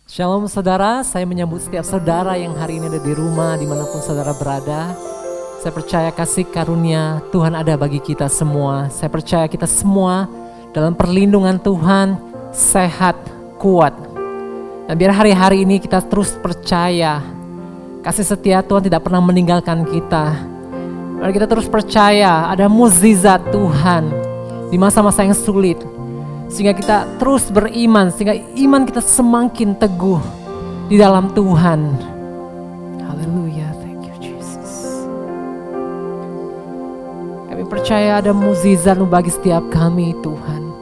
Shalom saudara, saya menyambut setiap saudara yang hari ini ada di rumah dimanapun saudara berada. Saya percaya kasih karunia Tuhan ada bagi kita semua. Saya percaya kita semua dalam perlindungan Tuhan, sehat, kuat. Dan biar hari-hari ini kita terus percaya kasih setia Tuhan tidak pernah meninggalkan kita. Mari kita terus percaya ada mukjizat Tuhan di masa-masa yang sulit. Sehingga kita terus beriman, sehingga iman kita semakin teguh di dalam Tuhan. Haleluya, thank you Jesus. Kami percaya ada mukjizat bagi setiap kami Tuhan.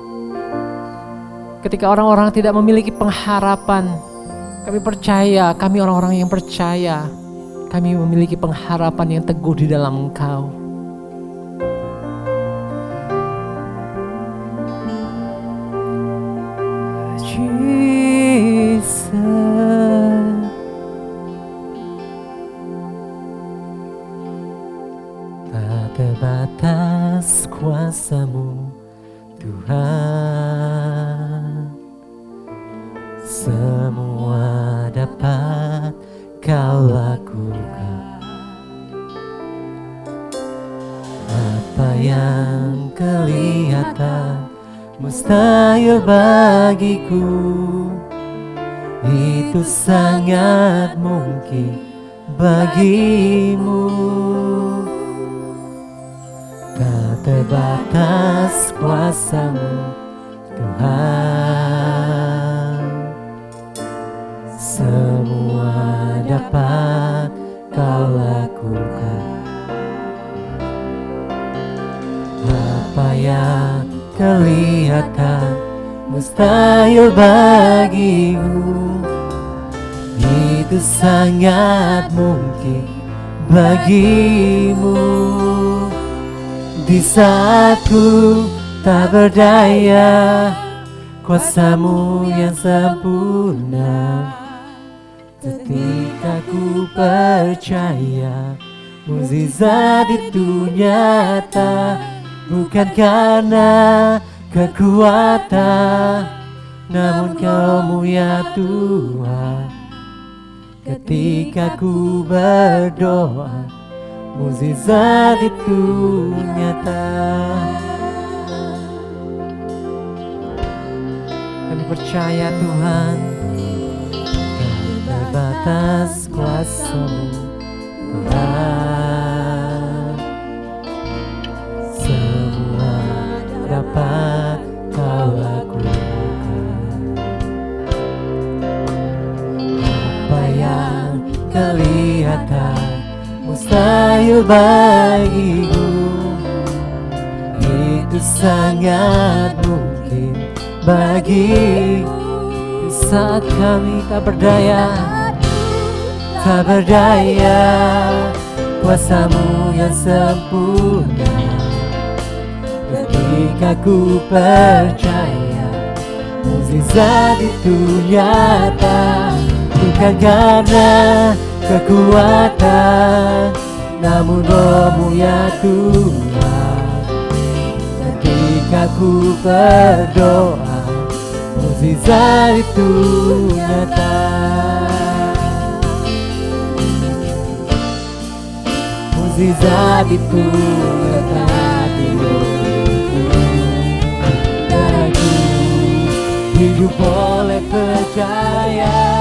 Ketika orang-orang tidak memiliki pengharapan, kami percaya, kami orang-orang yang percaya, kami memiliki pengharapan yang teguh di dalam Engkau. Tak terbatas kuasa-Mu Tuhan, semua dapat Kau lakukan. Apa yang kelihatan mustahil bagiku, itu sangat mungkin bagimu. Tak terbatas kuasa-Mu Tuhan, semua dapat Kau lakukan. Apa yang kelihatan mustahil bagimu, itu sangat mungkin bagimu. Di saat ku tak berdaya, kuasa-Mu yang sempurna. Ketika ku percaya mukjizat itu nyata, bukan karena kekuatan, namun Kau-Mu ya Tuhan. Ketika ku berdoa, mukjizat itu nyata. Kami percaya Tuhan, tak terbatas kuasa-Mu Tuhan, semua dapat Kau lakukan. Apa yang kelihatan mustahil bagiku, itu sangat mungkin bagiku. Di saat kami tak berdaya, kuasa-Mu yang sempurna. Ketika ku percaya mukjizat itu nyata, bukan karena kekuatan, namun Roh-Mu ya Tuhan. Ketika ku berdoa, mukjizat itu nyata. Mukjizat itu nyata di hidupku. Aku hidup boleh percaya.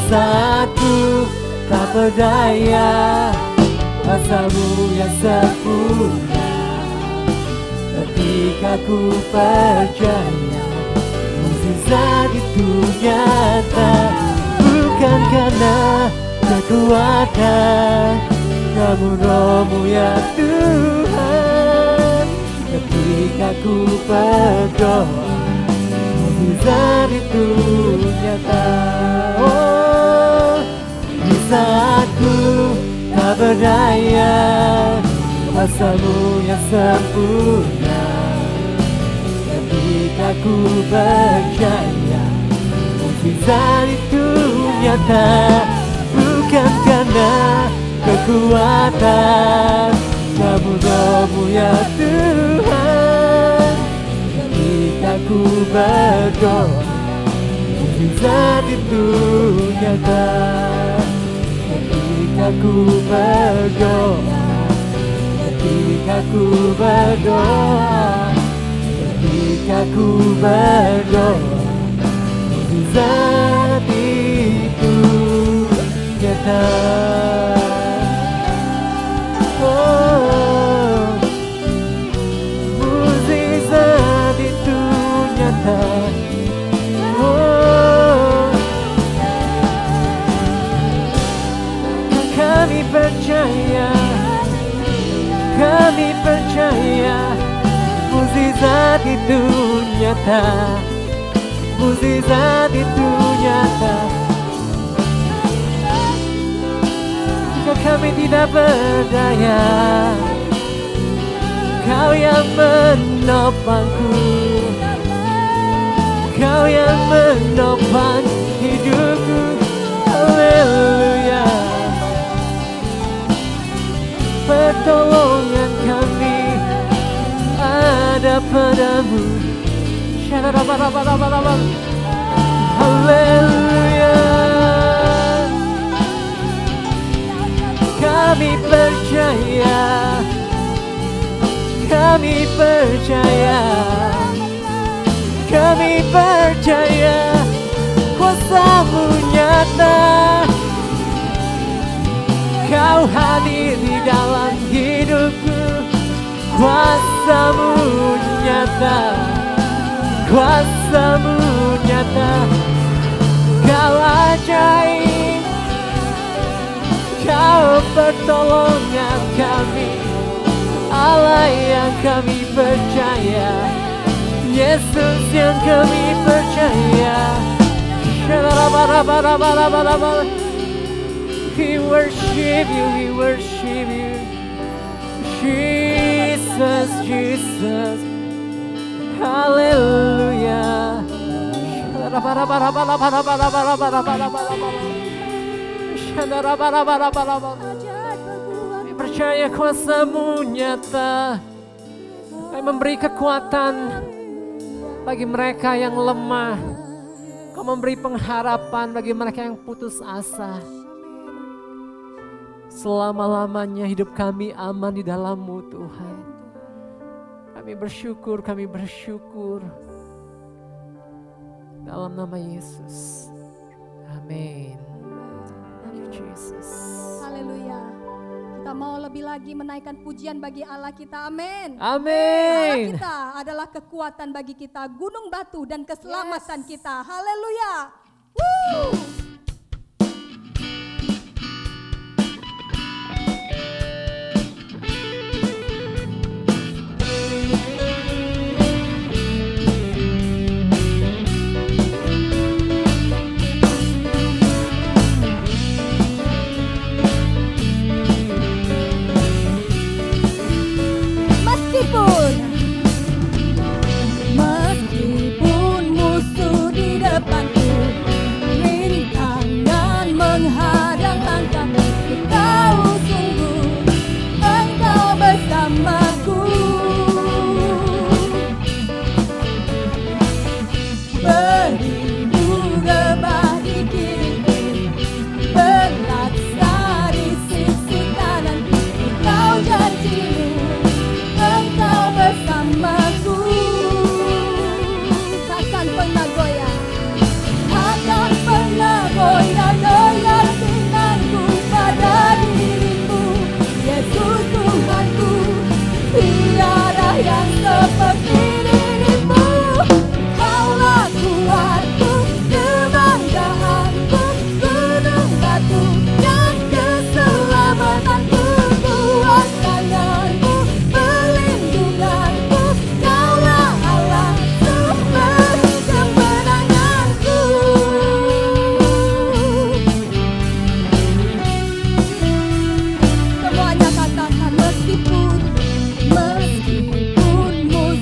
Saat ku tak berdaya, kuasa-Mu yang sempurna. Ketika ku percaya mukjizat itu nyata, bukan karena kekuatan, namun Roh-Mu ya Tuhan. Ketika ku berdoa, mukjizat itu nyata. Oh, di saat ku tak berdaya, kuasa-Mu yang sempurna. Ketika ku percaya mukjizat itu nyata, bukan karena kekuatan, namun Roh-Mu ya Tuhan. berdoa, mukjizat itu nyata. Ketika ku berdoa, ketika ku berdoa, ketika ku berdoa, mukjizat itu nyata. Oh, mukjizat itu nyata. Oh, kami percaya, kami percaya, mukjizat itu nyata, mukjizat itu nyata. Jika kami tidak berdaya, Kau yang menopangku, Kau yang menopang hidupku. Haleluya. Pertolongan kami ada padamu. Haleluya. Kami percaya, kami percaya, kami percaya, kuasa-Mu nyata. Kau hadir di dalam hidupku, kuasa-Mu nyata, kuasa-Mu nyata. Kau ajaib, Kau pertolongan kami, Allah yang kami percaya, Yesus yang kami percaya. We worship you, we worship you, Jesus, Jesus, hallelujah. Kami percaya kuasa-Mu nyata, Kau memberi kekuatan bagi mereka yang lemah, Kau memberi pengharapan bagi mereka yang putus asa. Selama-lamanya hidup kami aman di dalam-Mu Tuhan. Kami bersyukur, kami bersyukur. Dalam nama Yesus. Amin. Thank you Jesus. Haleluya. Kita mau lebih lagi menaikkan pujian bagi Allah kita. Amin. Amin. Allah kita adalah kekuatan bagi kita, gunung batu dan keselamatan kita. Haleluya. Woo! Meskipun musuh di depanku, rintangan menghadang langkahku, Kau sungguh, Engkau bersamaku. Beribu rebah di kiriku, berlaksa di sisi kananku, Kau janji-Mu, Engkau bersamaku. Takkan pernah goyah, takkan pernah goyah keyakinanku pada diri-Mu, Yesus Tuhanku. Tiada yang seperti diri-Mu. Kaulah kuatku, kebanggaanku, gunung batu dan keselamatanku. Kuat tangan-Mu, perlindunganku, Kaulah Allah, sumber kemenanganku. Semuanya katakan, meskipun musuh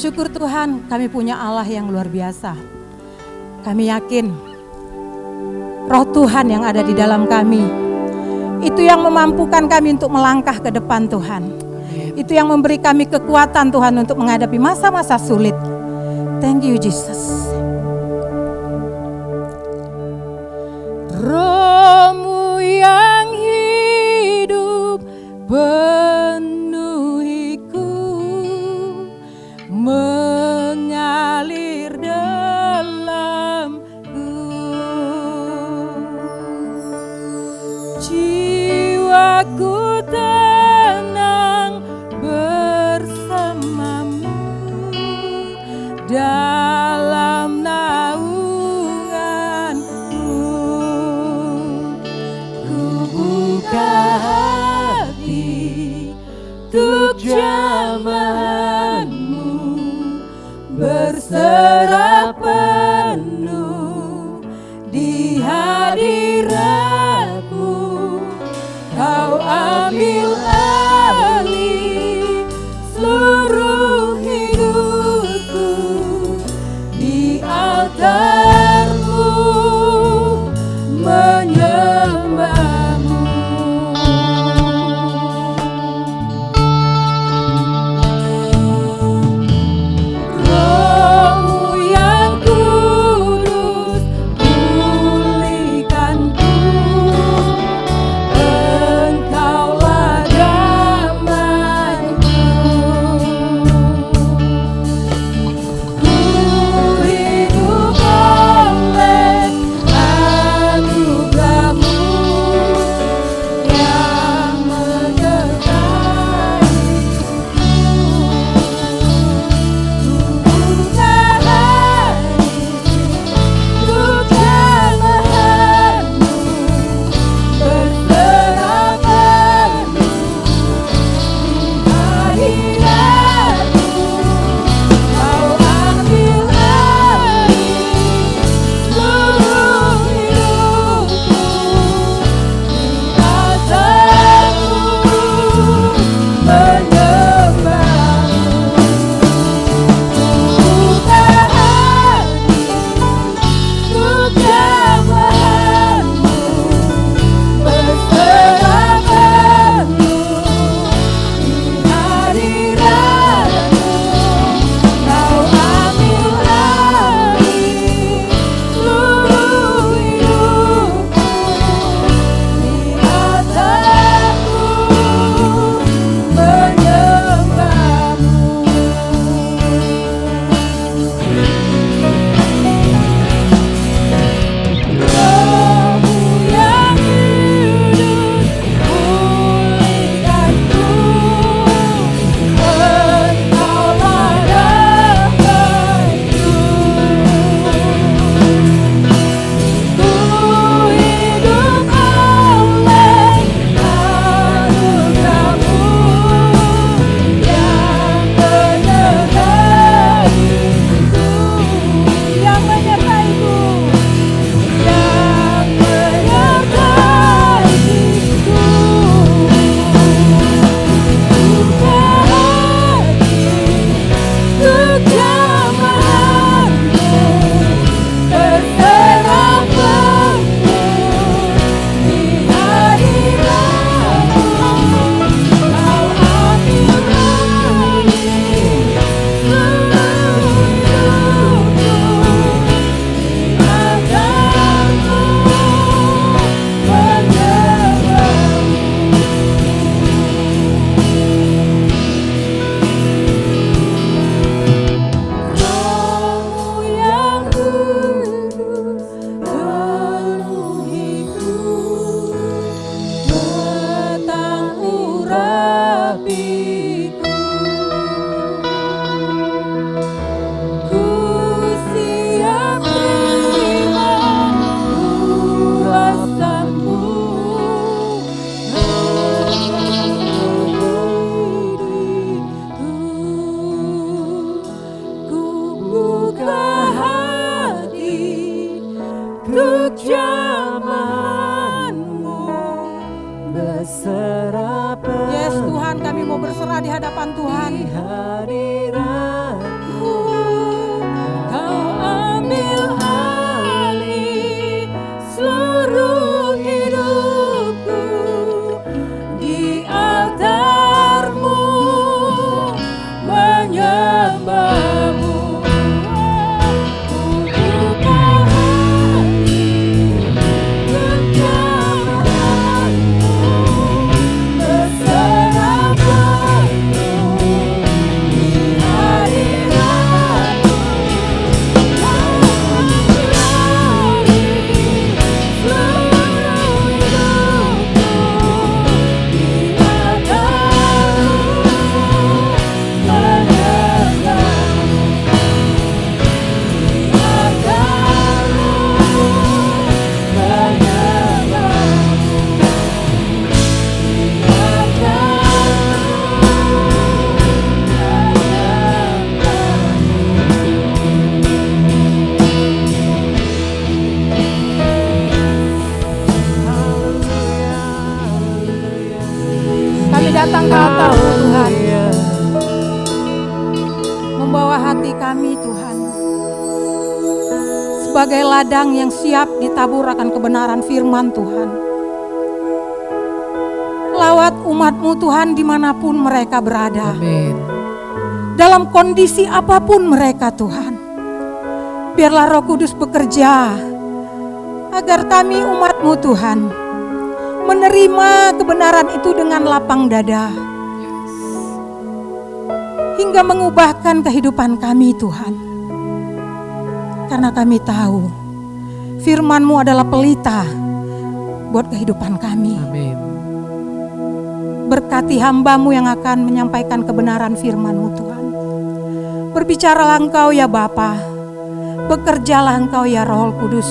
bersyukur Tuhan, kami punya Allah yang luar biasa. Kami yakin Roh Tuhan yang ada di dalam kami, itu yang memampukan kami untuk melangkah ke depan Tuhan. Itu yang memberi kami kekuatan Tuhan untuk menghadapi masa-masa sulit. Thank you Jesus. Roh-Mu yang hidup penuhiku, mengalir dalamku. Jiwaku tenang bersamamu dalam naunganmu. Ku buka hati untuk jamahanmu, berserah penuh di hadiratmu. Kau ambil alih seluruh hidupku, di altarmu menyembahmu. Roh-Mu yang kudus pulihkanku, Engkaulah damaiku. Ku hidup oleh anugerah-Mu yang menyertai. Ku buka hati untuk jamahanmu, berserah penuh di hadiratmu. Kau ambil alih seluruh hidupku, di altarmu menyembahmu. Buka hati untuk jamahanmu, berserah penuh di hadiratmu. Kau ambil alih seluruh hidupku, di altarmu menyembahmu. Roh-Mu yang hidup pulihkanku, Engkaulah damaiku. Ku hidup oleh anugerah-Mu yang menyertaiku, yang menyertaiku, yang menyertaiku. Buka hati untuk jamahanmu, berserah penuh di hadiratmu. Kau ambil alih seluruh hidupku, di altarmu menyembahmu. Roh-Mu yang kudus penuhiku, datang urapiku. Ku siap terima kuasamu, ku buka hati untuk jamahanmu, berserah penuh. Yes Tuhan, kami mau berserah di hadapan Tuhan. Di hadiratmu. kami Tuhan. Sebagai ladang yang siap ditabur akan kebenaran firman Tuhan. Lawat umat-Mu Tuhan dimanapun mereka berada. Amin. Dalam kondisi apapun mereka Tuhan. Biarlah Roh Kudus bekerja agar kami umat-Mu Tuhan menerima kebenaran itu dengan lapang dada. Hingga mengubahkan kehidupan kami Tuhan. Karena kami tahu firman-Mu adalah pelita buat kehidupan kami. Amin. Berkati hamba-Mu yang akan menyampaikan kebenaran firman-Mu Tuhan. Berbicaralah Engkau ya Bapa, bekerjalah Engkau ya Roh Kudus.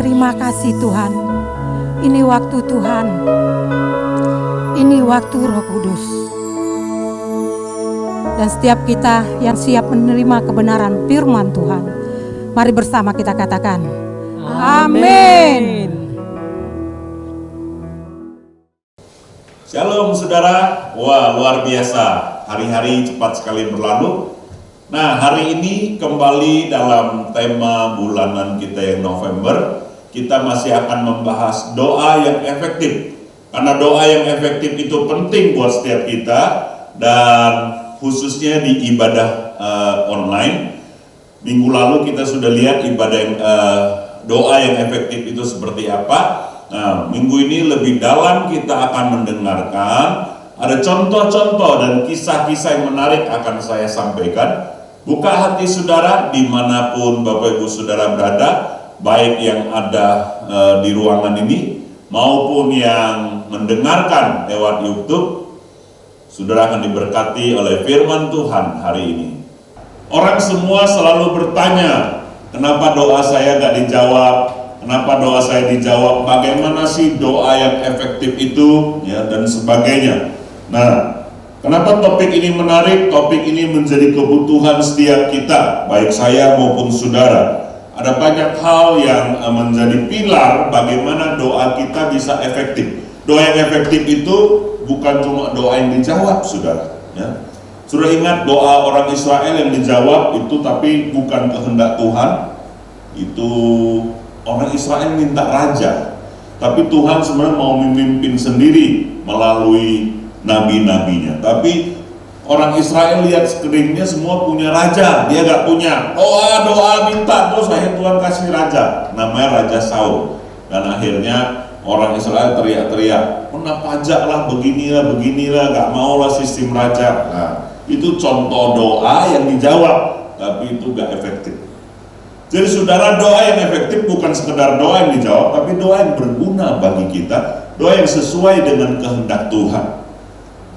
Terima kasih Tuhan, ini waktu Tuhan, ini waktu Roh Kudus. Dan setiap kita yang siap menerima kebenaran firman Tuhan, mari bersama kita katakan, Amin. Shalom saudara, wah luar biasa, hari-hari cepat sekali berlalu. Nah hari ini kembali dalam tema bulanan kita yang November, kita masih akan membahas doa yang efektif. Karena doa yang efektif itu penting buat setiap kita, dan khususnya di ibadah online. Minggu lalu kita sudah lihat ibadah doa yang efektif itu seperti apa. Nah, minggu ini lebih dalam kita akan mendengarkan, ada contoh-contoh dan kisah-kisah yang menarik akan saya sampaikan. Buka hati saudara dimanapun Bapak Ibu Saudara berada, baik yang ada di ruangan ini maupun yang mendengarkan lewat YouTube. Saudara akan diberkati oleh firman Tuhan hari ini. Orang semua selalu bertanya, kenapa doa saya gak dijawab? Kenapa doa saya dijawab? Bagaimana sih doa yang efektif itu? Ya, dan sebagainya. Nah, kenapa topik ini menarik? Topik ini menjadi kebutuhan setiap kita, baik saya maupun saudara. Ada banyak hal yang menjadi pilar bagaimana doa kita bisa efektif. Doa yang efektif itu bukan cuma doa yang dijawab, saudara. Ya. Sudah ingat doa orang Israel yang dijawab itu, tapi bukan kehendak Tuhan. Itu orang Israel minta raja, tapi Tuhan sebenarnya mau memimpin sendiri melalui nabi-nabinya. Tapi orang Israel lihat sekelilingnya semua punya raja, dia gak punya. Doa minta, terus akhirnya Tuhan kasih raja, namanya Raja Saul. Dan akhirnya orang Israel teriak-teriak, kena pajak lah, beginilah, gak maulah sistem raja. Nah, itu contoh doa yang dijawab, tapi itu gak efektif. Jadi saudara, doa yang efektif bukan sekedar doa yang dijawab, tapi doa yang berguna bagi kita, doa yang sesuai dengan kehendak Tuhan.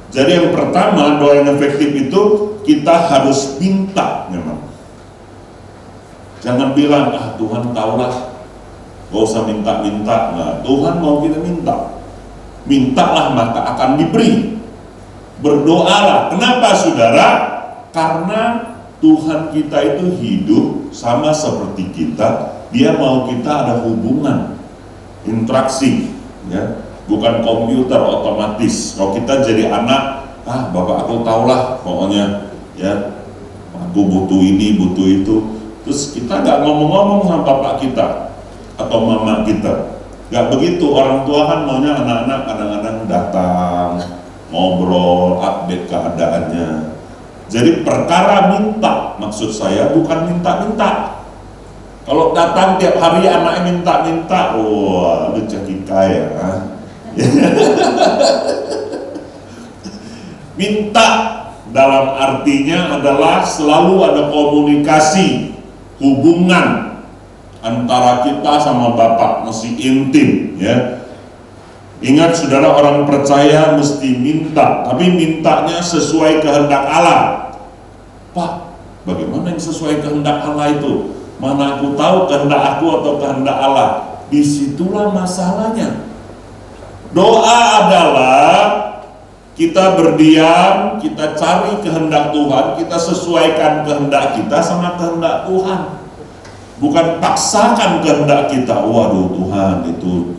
Jadi yang pertama, doa yang efektif itu kita harus minta memang. Jangan bilang, Tuhan taulah, gak usah minta-minta. Nah, Tuhan mau kita minta. Mintalah maka akan diberi. Berdoalah. Kenapa saudara? Karena Tuhan kita itu hidup sama seperti kita. Dia mau kita ada hubungan, interaksi, ya, bukan komputer otomatis. Kalau kita jadi anak, bapak aku taulah, pokoknya, ya, aku butuh ini, butuh itu. Terus kita nggak ngomong-ngomong sama bapak kita atau mama kita. Nggak begitu. Orang tua kan maunya anak-anak kadang-kadang datang, ngobrol, update keadaannya. Jadi perkara minta, maksud saya bukan minta-minta. Kalau datang tiap hari anaknya minta-minta, wah lu jadi kaya. Minta dalam artinya adalah selalu ada komunikasi, hubungan antara kita sama Bapak, masih intim, ya. Ingat saudara, orang percaya mesti minta, tapi mintanya sesuai kehendak Allah. Pak, bagaimana yang sesuai kehendak Allah itu? Mana aku tahu kehendak aku atau kehendak Allah? Disitulah masalahnya. Doa adalah kita berdiam, kita cari kehendak Tuhan, kita sesuaikan kehendak kita sama kehendak Tuhan. Bukan paksakan kehendak kita. Waduh Tuhan, itu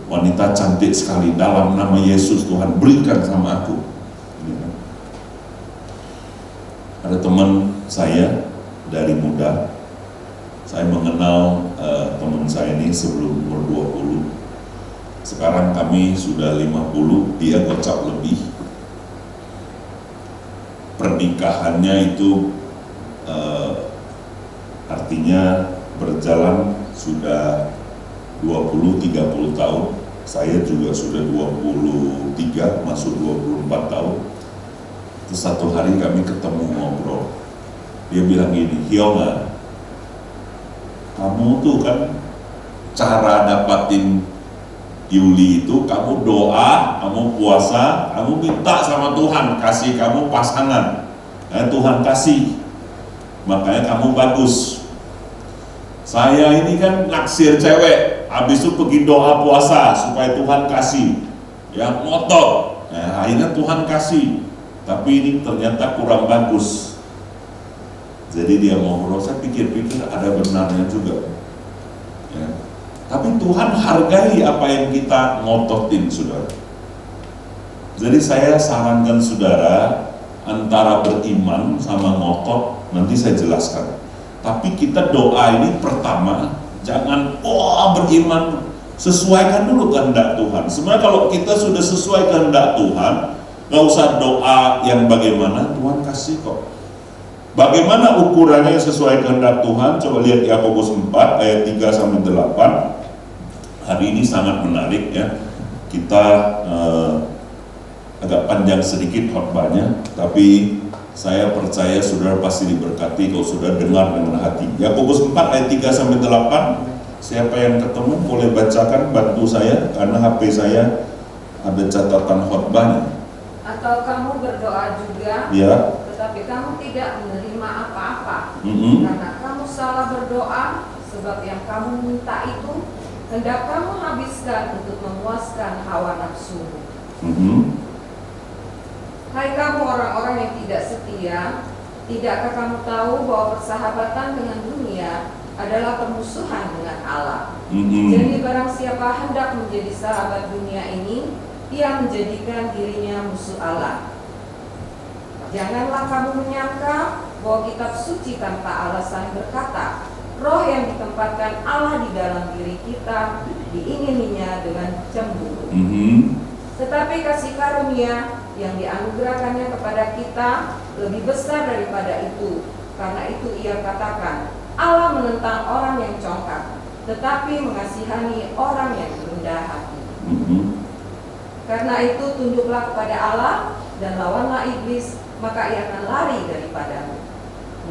wanita cantik sekali, dalam nama Yesus Tuhan berikan sama aku. Ada teman saya dari muda, saya mengenal teman saya ini sebelum umur 20. Sekarang kami sudah 50, dia gocap lebih. Pernikahannya itu artinya berjalan sudah 20-30 tahun. Saya juga sudah 23, masuk 24 tahun. Terus satu hari kami ketemu ngobrol. Dia bilang gini, Hyonga, kamu tuh kan cara dapatin Yuli itu kamu doa, kamu puasa, kamu minta sama Tuhan kasih kamu pasangan. Tuhan kasih, makanya kamu bagus. Saya ini kan naksir cewek, habis itu pergi doa puasa supaya Tuhan kasih, ya ngotot. Akhirnya Tuhan kasih, tapi ini ternyata kurang bagus. Jadi dia ngobrol, saya pikir-pikir ada benarnya juga. Ya. Tapi Tuhan hargai apa yang kita ngototin, saudara. Jadi saya sarankan saudara, antara beriman sama ngotot, nanti saya jelaskan. Tapi kita doa ini pertama, jangan beriman, sesuaikan dulu kehendak Tuhan. Sebenarnya kalau kita sudah sesuai kehendak Tuhan, gak usah doa yang bagaimana, Tuhan kasih kok. Bagaimana ukurannya sesuai kehendak Tuhan? Coba lihat Yakobus 4 ayat 3-8. Hari ini sangat menarik ya. Kita agak panjang sedikit khotbahnya, tapi saya percaya saudara pasti diberkati kalau saudara dengar dengan hati. Yakobus 4 ayat 3-8. Siapa yang ketemu boleh bacakan, bantu saya karena HP saya ada catatan khotbahnya. Atau kamu berdoa juga, Ya. tetapi kamu tidak menerima apa-apa, karena kamu salah berdoa, sebab yang kamu minta itu hendak kamu habiskan untuk memuaskan hawa nafsumu. Hai kamu orang-orang yang tidak setia, tidakkah kamu tahu bahwa persahabatan dengan dunia adalah permusuhan dengan Allah? Jadi barang siapa hendak menjadi sahabat dunia ini, ia menjadikan dirinya musuh Allah. Janganlah kamu menyangka bahwa kitab suci tanpa alasan berkata, roh yang ditempatkan Allah di dalam diri kita diingininya dengan cemburu. Tetapi kasih karunia yang dianugerahkannya kepada kita lebih besar daripada itu. Karena itu ia katakan, Allah menentang orang yang congkak, tetapi mengasihani orang yang rendah hati. Karena itu tunduklah kepada Allah dan lawanlah iblis, maka ia akan lari daripadamu.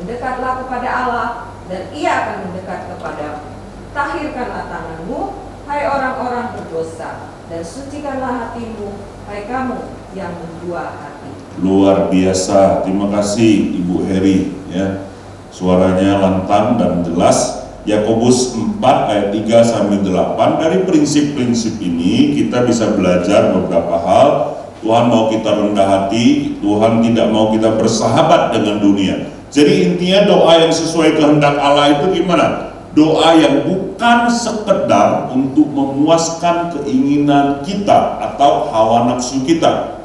Mendekatlah kepada Allah dan ia akan mendekat kepadamu. Tahirkanlah tanganmu, hai orang-orang berdosa, dan sucikanlah hatimu, hai kamu yang mendua hati. Luar biasa, terima kasih Ibu Heri ya. Suaranya lantang dan jelas. Yakobus 4 ayat 3-8. Dari prinsip-prinsip ini kita bisa belajar beberapa hal. Tuhan mau kita rendah hati, Tuhan tidak mau kita bersahabat dengan dunia. Jadi intinya doa yang sesuai kehendak Allah itu gimana? Doa yang bukan sekedar untuk memuaskan keinginan kita atau hawa nafsu kita.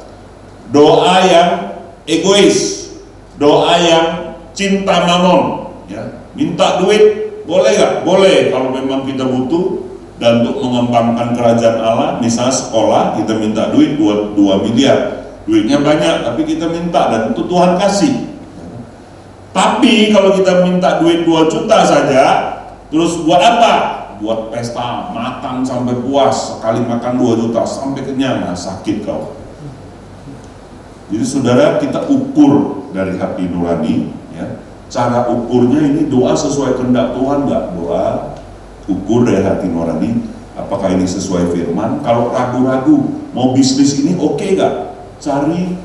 Doa yang egois, doa yang cinta mamon, ya. Minta duit boleh nggak? Boleh kalau memang kita butuh dan untuk mengembangkan kerajaan Allah. Misalnya sekolah kita minta duit 2 miliar, duitnya banyak tapi kita minta dan itu Tuhan kasih. Tapi kalau kita minta duit 2 juta saja, terus buat apa? Buat pesta makan sampai puas, sekali makan 2 juta sampai kenyang, nah, sakit kau. Jadi saudara, kita ukur dari hati nurani ya. Cara ukurnya ini doa sesuai kehendak Tuhan nggak? Doa ukur dari hati nurani, apakah ini sesuai firman? Kalau ragu-ragu mau bisnis ini oke nggak? Cari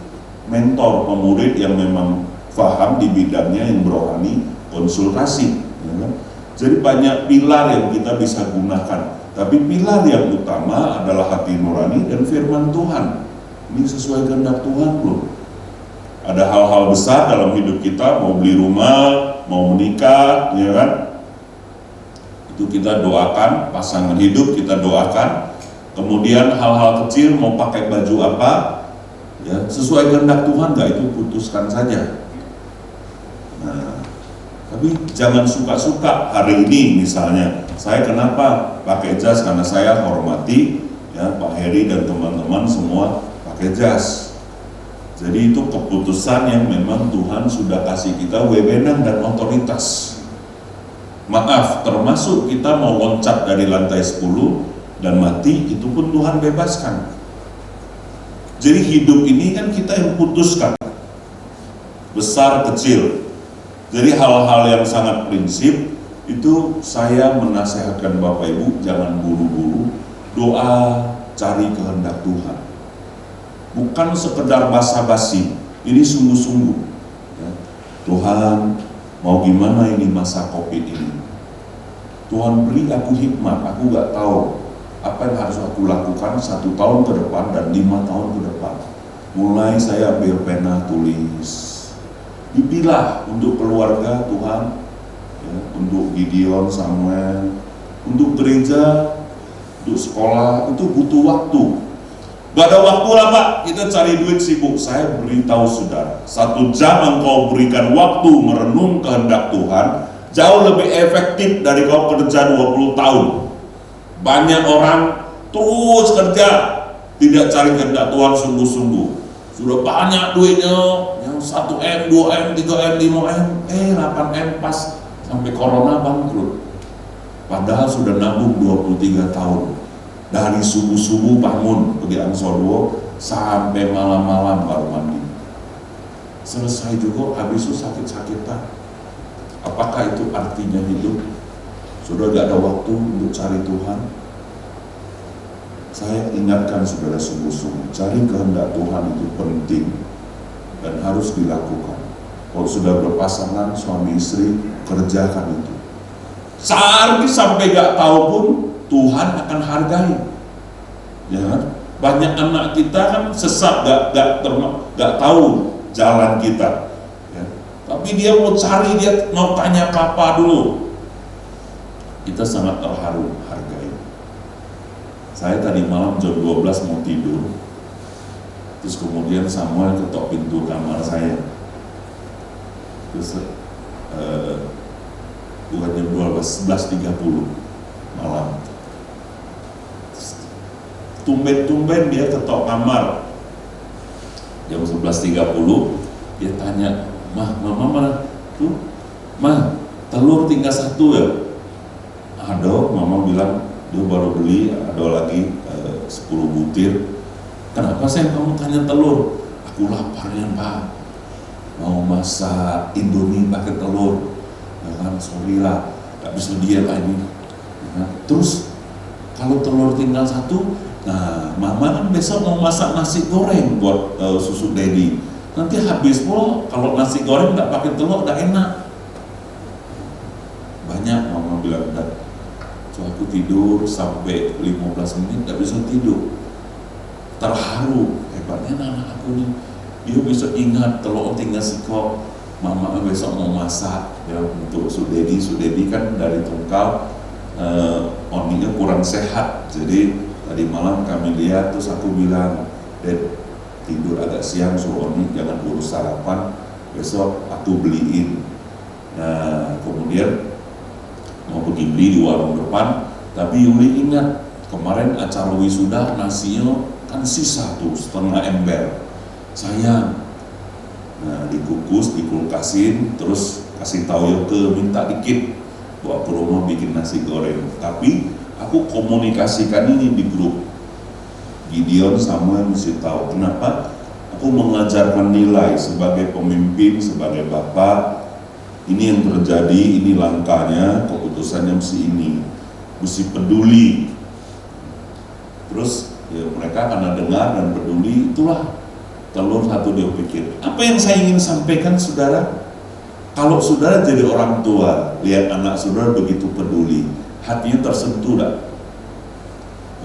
mentor pemurid yang memang paham di bidangnya yang berohani, konsultasi ya kan? Jadi banyak pilar yang kita bisa gunakan, tapi pilar yang utama adalah hati nurani dan firman Tuhan. Ini sesuai kehendak Tuhan belum? Ada hal-hal besar dalam hidup kita, mau beli rumah, mau menikah, ya kan? Itu kita doakan, pasangan hidup kita doakan. Kemudian hal-hal kecil, mau pakai baju apa, ya sesuai kehendak Tuhan nggak, itu putuskan saja. Nah, tapi jangan suka-suka. Hari ini misalnya, saya kenapa pakai jas? Karena saya hormati ya Pak Heri dan teman-teman semua pakai jas. Jadi itu keputusan yang memang Tuhan sudah kasih kita wewenang dan otoritas. Maaf, termasuk kita mau loncat dari lantai 10 dan mati, itu pun Tuhan bebaskan. Jadi hidup ini kan kita yang putuskan, besar kecil. Jadi hal-hal yang sangat prinsip itu saya menasehatkan Bapak Ibu, jangan buru-buru, doa, cari kehendak Tuhan. Bukan sekedar basa-basi, ini sungguh-sungguh ya. Tuhan, mau gimana ini masa COVID ini? Tuhan beri aku hikmat, aku gak tahu apa yang harus aku lakukan 1 tahun ke depan dan 5 tahun ke depan. Mulai saya ambil pena tulis, dipilah untuk keluarga Tuhan ya, untuk Gideon, Samuel, untuk gereja, untuk sekolah, itu butuh waktu. Gak ada waktu lah Pak, kita cari duit sibuk. Saya beritahu saudara, 1 jam engkau berikan waktu merenung kehendak Tuhan, jauh lebih efektif dari kau kerja 20 tahun. Banyak orang terus kerja, tidak cari kehendak Tuhan sungguh-sungguh. Sudah banyak duitnya, yang 1M, 2M, 3M, 5M, 8M pas sampai corona bangkrut. Padahal sudah nabung 23 tahun. Dari subuh-subuh bangun pergi Angsodo sampai malam-malam baru mandi. Selesai juga, habis itu sakit-sakitan. Apakah itu artinya hidup? Sudah gak ada waktu untuk cari Tuhan? Saya ingatkan saudara sungguh-sungguh, cari kehendak Tuhan itu penting dan harus dilakukan. Kalau sudah berpasangan suami istri, kerjakan itu. Sampai gak tahu pun Tuhan akan hargai, ya kan? Banyak anak kita kan sesat, gak tahu jalan kita, ya. Tapi dia mau cari, dia mau tanya papa dulu. Kita sangat terharu, hargai. Saya tadi malam jam 12 mau tidur, terus kemudian Samuel ketok pintu kamar saya, terus bukan jam 12, 11.30 malam. Tumben-tumben dia ketok kamar jam 11.30, dia tanya, mama mana? Tuh, Ma, telur tinggal 1 ya? Ada, mama bilang dia baru beli, ada lagi 10 butir. Kenapa sayang kamu tanya telur? Aku lapar ya Pak, mau masak Indomie pakai telur. Ya kan, sorry lah, gak bisa diet lagi. Nah, terus kalau telur tinggal 1, nah mama kan besok mau masak nasi goreng buat susu Dedi. Nanti habis pula kalau nasi goreng nggak pakai telur, nggak enak. Banyak mama bilang, so aku tidur sampai 15 menit nggak bisa tidur. Terharu, hebatnya anak aku nih, dia bisa ingat telur tinggal sikok. Mama besok mau masak ya untuk Sudedi kan dari Tungkal, oninya kurang sehat, jadi tadi malam kami lihat, terus aku bilang, Ded, tidur agak siang, suruh Oni jangan urus sarapan, besok aku beliin. Nah kemudian mau pergi beli di warung depan, tapi Yuli ingat kemarin acara wisuda nasinya kan sisa tuh 1/2 ember, sayang. Nah dikukus, dikulkasin, terus kasih tahu Yoke minta dikit, bawa ke rumah bikin nasi goreng. Tapi aku komunikasikan ini di grup. Gideon sama mesti tahu kenapa aku mengajarkan nilai sebagai pemimpin, sebagai bapak. Ini yang terjadi, ini langkahnya, keputusannya mesti ini, mesti peduli. Terus ya mereka karena dengar dan peduli, itulah telur 1 dia pikir. Apa yang saya ingin sampaikan saudara? Kalau saudara jadi orang tua, lihat anak saudara begitu peduli, hatinya tersentuh dah.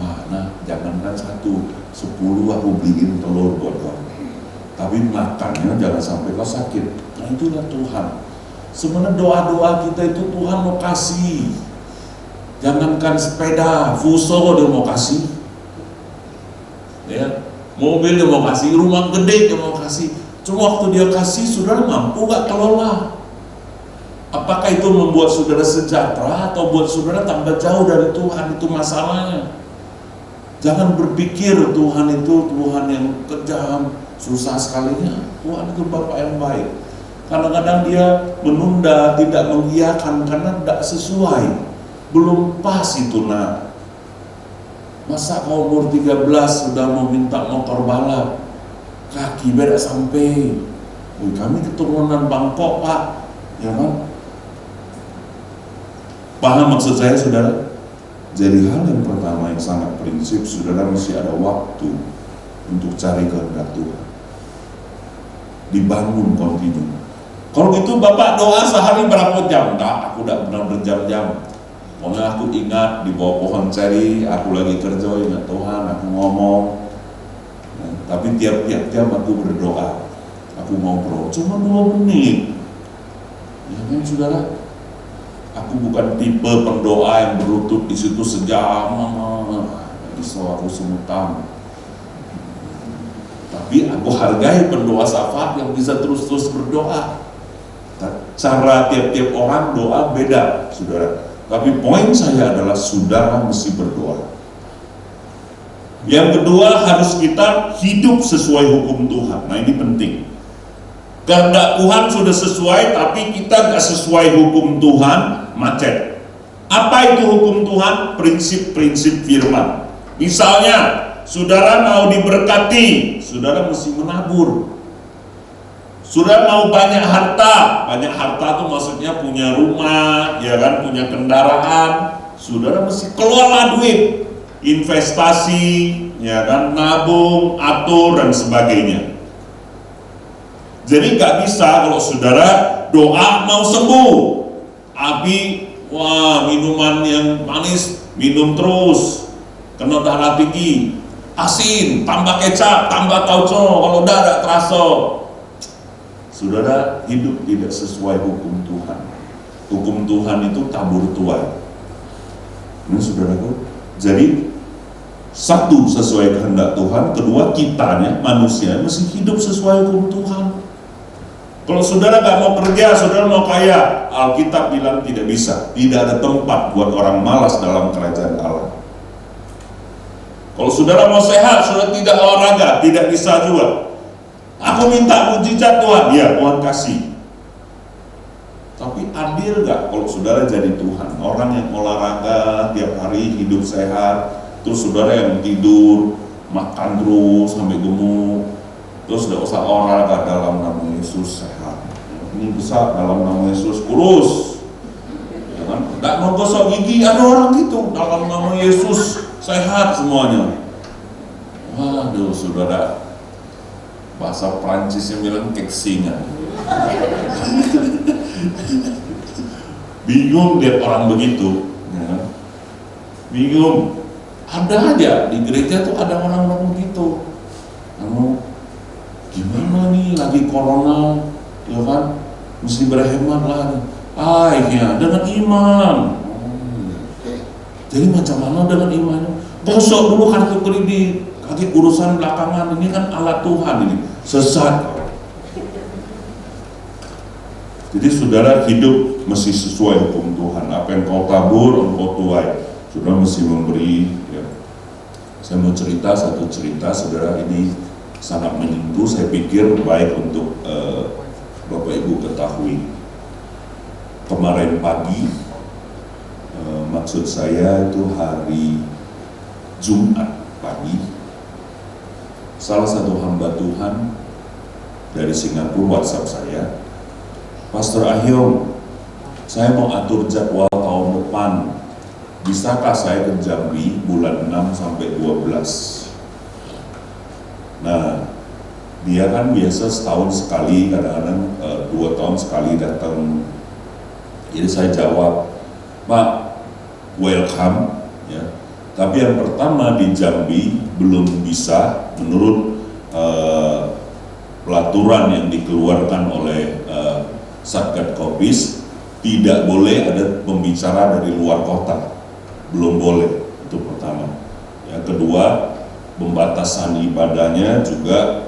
Wah, nah jangankan 1, 10 aku beliin telur buat kau. Tapi makannya jangan sampai kau sakit. Nah itulah Tuhan. Sebenarnya doa-doa kita itu Tuhan mau kasih. Jangankan sepeda, fuso dia mau kasih. Ya, mobil dia mau kasih, rumah gede dia mau kasih. Cuma waktu dia kasih, saudara mampu gak kelola? Apakah itu membuat saudara sejahtera atau buat saudara tambah jauh dari Tuhan? Itu masalahnya. Jangan berpikir Tuhan itu Tuhan yang kejam, susah sekalinya. Tuhan itu Bapa yang baik. Kadang-kadang dia menunda, tidak mengiyakan karena tidak sesuai. Belum pas itu nak. Masa kau umur 13 sudah mau minta motor balap? Kaki beda sampai. Kami keturunan Bangkok pak, ya kan? Paham maksud saya saudara? Jadi hal yang pertama yang sangat prinsip, saudara mesti ada waktu untuk cari kehendak Tuhan. Dibangun kontinu. Kalau gitu Bapak doa sehari berapa jam? Enggak, aku udah benar berjam-jam. Pokoknya aku ingat di bawah pohon ceri, aku lagi kerja, ingat Tuhan, aku ngomong. Nah, tapi tiap-tiap jam aku berdoa. Aku ngobrol, cuma 2 menit. Ya kan saudara? Aku bukan tipe pendoa yang berlutut di situ sejam, risau aku semutan. Tapi aku hargai pendoa syafaat yang bisa terus-terus berdoa. Cara tiap-tiap orang doa beda, saudara. Tapi poin saya adalah saudara mesti berdoa. Yang kedua, harus kita hidup sesuai hukum Tuhan. Nah ini penting. Kehendak Tuhan sudah sesuai, tapi kita gak sesuai hukum Tuhan, macet. Apa itu hukum Tuhan? Prinsip-prinsip firman. Misalnya, saudara mau diberkati, saudara mesti menabur. Saudara mau banyak harta itu maksudnya punya rumah, ya kan, punya kendaraan. Saudara mesti keluarlah duit, investasi, ya kan, nabung, atur dan sebagainya. Jadi nggak bisa kalau saudara doa mau sembuh, tapi wah minuman yang manis minum terus, kena darah tinggi, asin, tambah kecap, tambah tauco, kalau udah ada terasa. Saudara hidup tidak sesuai hukum Tuhan. Hukum Tuhan itu tabur tuai. Ini saudaraku. Jadi satu sesuai kehendak Tuhan, kedua kitanya manusia mesti hidup sesuai hukum Tuhan. Kalau saudara gak mau kerja, saudara mau kaya, Alkitab bilang tidak bisa. Tidak ada tempat buat orang malas dalam kerajaan Allah. Kalau saudara mau sehat, saudara tidak olahraga, tidak bisa juga. Aku minta mujizat Tuhan, ya Tuhan kasih. Tapi adil gak kalau saudara jadi Tuhan? Orang yang olahraga tiap hari, hidup sehat, terus saudara yang tidur, makan terus sampai gemuk, terus tidak usah olahraga, dalam nama Yesus sehat. Ini besar, dalam nama Yesus kurus. Ya kan? Tidak mau gosok gigi, ada orang gitu, dalam nama Yesus sehat semuanya. Waduh saudara, bahasa Prancisnya bilang keksingan. Bingung lihat orang begitu, ya kan? Bingung. Ada aja di gereja tuh ada orang-orang begitu. Gimana nih lagi corona, ya kan, mesti berhemat lah. Ya dengan iman. Jadi macam mana dengan iman? Gosok dulu kartu kredit, lagi urusan belakangan, ini kan alat Tuhan ini, sesat. Jadi saudara hidup mesti sesuai hukum Tuhan. Apa yang kau tabur, engkau tuai. Saudara mesti memberi. Ya. Saya mau cerita satu cerita, saudara, ini sangat menyentuh, saya pikir baik untuk Bapak Ibu ketahui. Kemarin pagi, maksud saya itu hari Jumat pagi, salah satu hamba Tuhan dari Singapura WhatsApp saya, Pastor Ahyong, saya mau atur jadwal tahun depan, bisakah saya ke Jambi bulan 6 sampai 12? Nah, dia kan biasa setahun sekali, kadang-kadang 2 tahun sekali datang. Jadi saya jawab, Pak, welcome. Ya. Tapi yang pertama di Jambi belum bisa, menurut pelaturan yang dikeluarkan oleh Satgas Covid, tidak boleh ada pembicara dari luar kota, belum boleh. Itu pertama. Yang kedua, pembatasan ibadahnya juga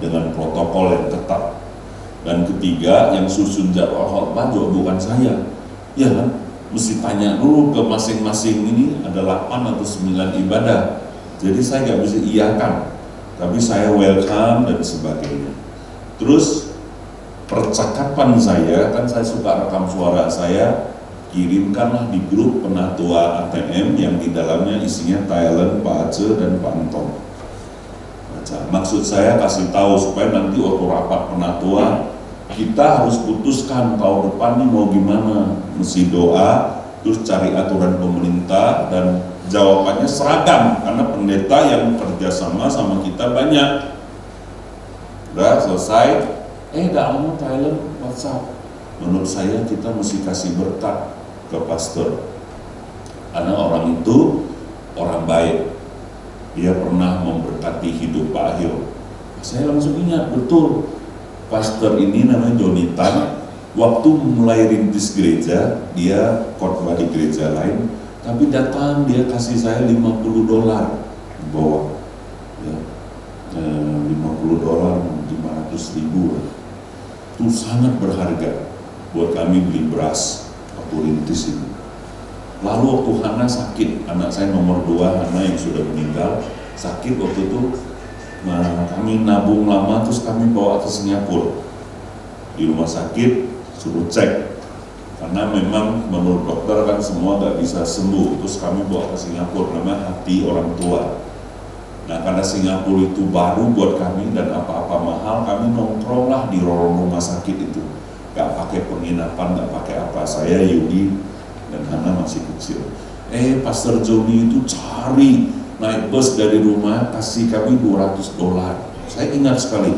dengan protokol yang ketat. Dan ketiga, yang susun jadwal khotbah juga bukan saya, ya kan? Mesti tanya dulu ke masing-masing, ini ada 8 atau 9 ibadah. Jadi saya nggak bisa iyakan, tapi saya welcome dan sebagainya. Terus percakapan saya, kan saya suka rekam suara saya, kirimkanlah di grup Penatua ATM yang di dalamnya isinya Thailand, Pak Aceh, dan Pak Anton. Maksud saya kasih tahu supaya nanti waktu rapat Penatua kita harus putuskan tahun depan nih mau gimana, mesti doa, terus cari aturan pemerintah, dan jawabannya seragam karena pendeta yang kerjasama sama kita banyak. Udah selesai, gak mau Thailand, WhatsApp. Menurut saya kita mesti kasih berkat ke pastor, karena orang itu orang baik, dia pernah memberkati hidup Pak Ahyo. Saya langsung ingat betul, pastor ini namanya Jonitan, waktu mulai rintis gereja, dia khotbah di gereja lain, tapi datang dia kasih saya $50 di bawah, ya, $50, 500.000, itu sangat berharga buat kami beli beras waktu rintis ini. Lalu waktu Hana sakit, anak saya nomor 2 Hana yang sudah meninggal sakit waktu itu, nah kami nabung lama, terus kami bawa ke Singapura. Di rumah sakit suruh cek, karena memang menurut dokter kan semua gak bisa sembuh. Terus kami bawa ke Singapura, namanya hati orang tua. Nah karena Singapura itu baru buat kami dan apa-apa mahal, kami nongkrong lah di lorong rumah sakit itu, gak pakai penginapan, gak pakai apa. Saya, Yudi, dan Hana masih kecil. Pastor Joni itu cari naik bus dari rumah, kasih kami $200. Saya ingat sekali,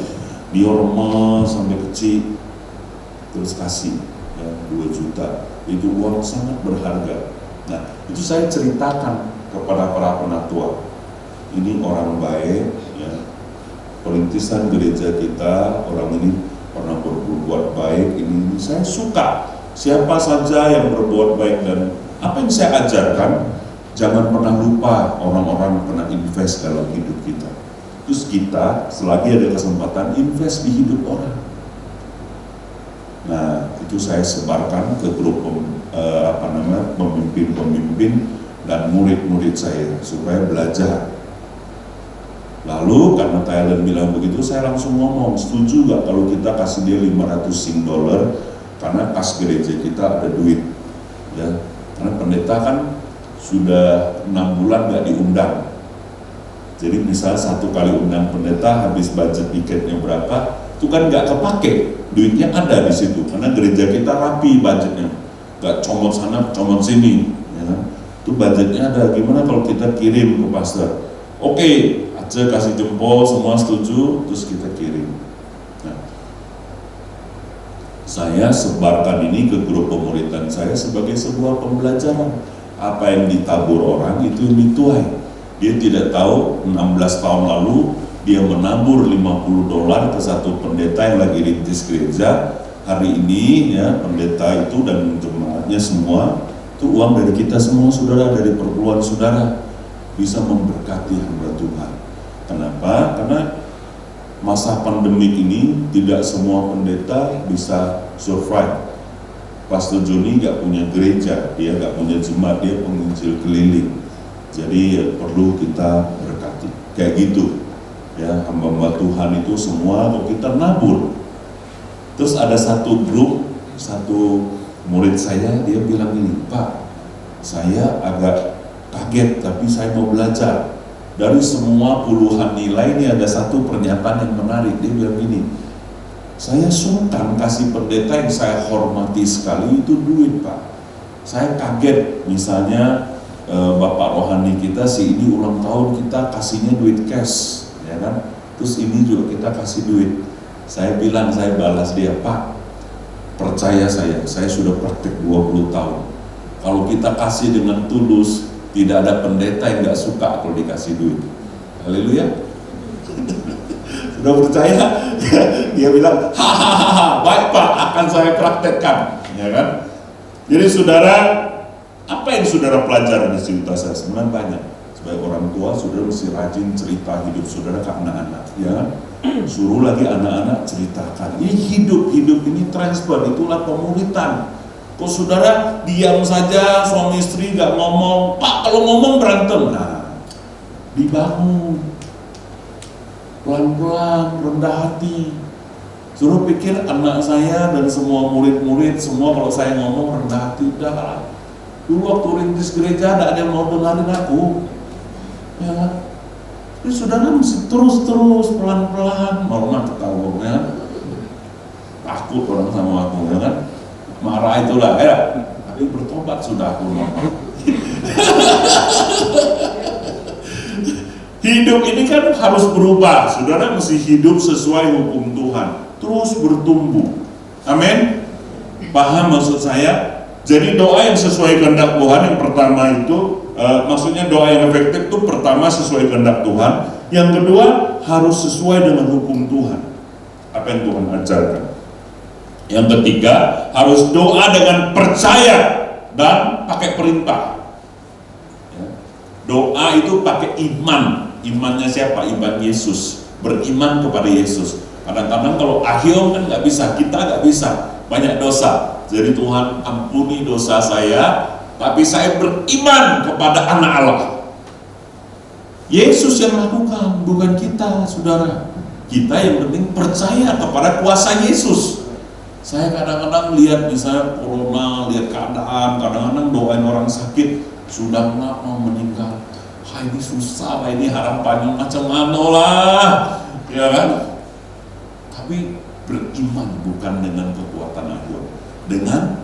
dia remas sampai kecil, terus kasih ya, 2 juta. Itu uang sangat berharga. Nah itu saya ceritakan kepada para penatua, ini orang baik ya, perintisan gereja kita, orang ini pernah berbuat baik, ini saya suka siapa saja yang berbuat baik. Dan apa yang saya ajarkan, jangan pernah lupa orang-orang pernah invest dalam hidup kita. Terus kita selagi ada kesempatan invest di hidup orang. Nah itu saya sebarkan ke grup pemimpin-pemimpin dan murid-murid saya supaya belajar. Lalu karena Thailand bilang begitu, saya langsung ngomong, setuju gak kalau kita kasih dia $500 karena kas gereja kita ada duit ya, karena pendeta kan sudah 6 bulan gak diundang. Jadi misalnya 1 kali undang pendeta habis budget tiketnya berapa, itu kan gak kepake, duitnya ada di situ karena gereja kita rapi budgetnya, gak comot sana comot sini ya kan? Itu budgetnya ada. Gimana kalau kita kirim ke pastor? Oke, Aceh kasih jempol, semua setuju, terus kita kirim. Nah, saya sebarkan ini ke grup pemuridan saya sebagai sebuah pembelajaran. Apa yang ditabur orang itu yang dituai. Dia tidak tahu 16 tahun lalu dia menabur $50 ke satu pendeta yang lagi rintis gereja. Hari ini ya pendeta itu dan jemaatnya semua itu uang dari kita semua saudara, dari perpuluhan saudara, bisa memberkati hamba Tuhan. Kenapa? Karena masa pandemik ini tidak semua pendeta bisa survive. Pastor Joni gak punya gereja, dia gak punya jemaat, dia penginjil keliling. Jadi perlu kita berkati. Kayak gitu ya, hamba Tuhan itu semua kalau kita nabur. Terus ada satu grup, satu murid saya, dia bilang ini, Pak, saya agak kaget tapi saya mau belajar. Dari semua puluhan nilai ini ada satu pernyataan yang menarik. Dia bilang gini, saya sungkan kasih pendeta yang saya hormati sekali itu duit, Pak. Saya kaget misalnya Bapak rohani kita si ini ulang tahun, kita kasihnya duit cash ya kan, terus ini juga kita kasih duit. Saya bilang, saya balas dia, Pak, percaya saya sudah praktek 20 tahun. Kalau kita kasih dengan tulus, tidak ada pendeta yang gak suka kalau dikasih duit. Haleluya. Sudah percaya? Dia bilang, hahaha, baik Pak, akan saya praktekkan, ya kan? Jadi saudara, apa yang saudara pelajari di cerita saya? Sebenarnya banyak. Sebagai orang tua, saudara mesti rajin cerita hidup saudara ke anak-anak, ya kan? Suruh lagi anak-anak ceritakan. Ini hidup ini transfer, itulah pemuritan. Kok saudara diam saja, suami istri gak ngomong, Pak kalau ngomong berantem. Nah, dibangun. Pelan-pelan, rendah hati. Suruh pikir anak saya dan semua murid-murid, semua kalau saya ngomong rendah hati, udah lah. Dulu waktu rintis gereja, gak ada yang mau dengerin aku. Ya kan? Jadi saudara mesti terus pelan-pelan, normal ketahuannya, takut orang sama aku, ya kan? Marah itulah, ya. Tapi bertobat sudah aku normal. Hidup ini kan harus berubah, saudara mesti hidup sesuai hukum Tuhan, terus bertumbuh. Amin. Paham maksud saya? Jadi doa yang sesuai kehendak Tuhan yang pertama itu, maksudnya doa yang efektif itu pertama sesuai kehendak Tuhan, yang kedua harus sesuai dengan hukum Tuhan, apa yang Tuhan ajarkan. Yang ketiga harus doa dengan percaya dan pakai perintah. Doa itu pakai iman. Imannya siapa? Iman Yesus. Beriman kepada Yesus. Kadang-kadang kalau ahyong kan nggak bisa, kita nggak bisa, banyak dosa. Jadi Tuhan ampuni dosa saya, tapi saya beriman kepada anak Allah. Yesus yang lakukan, bukan kita, saudara. Kita yang penting percaya kepada kuasa Yesus. Saya kadang-kadang lihat misalnya corona, lihat keadaan, kadang-kadang doain orang sakit, sudah mau meninggal. Ini susah, ini harapannya macam mana lah, ya kan? Tapi beriman bukan dengan kekuatan aku, dengan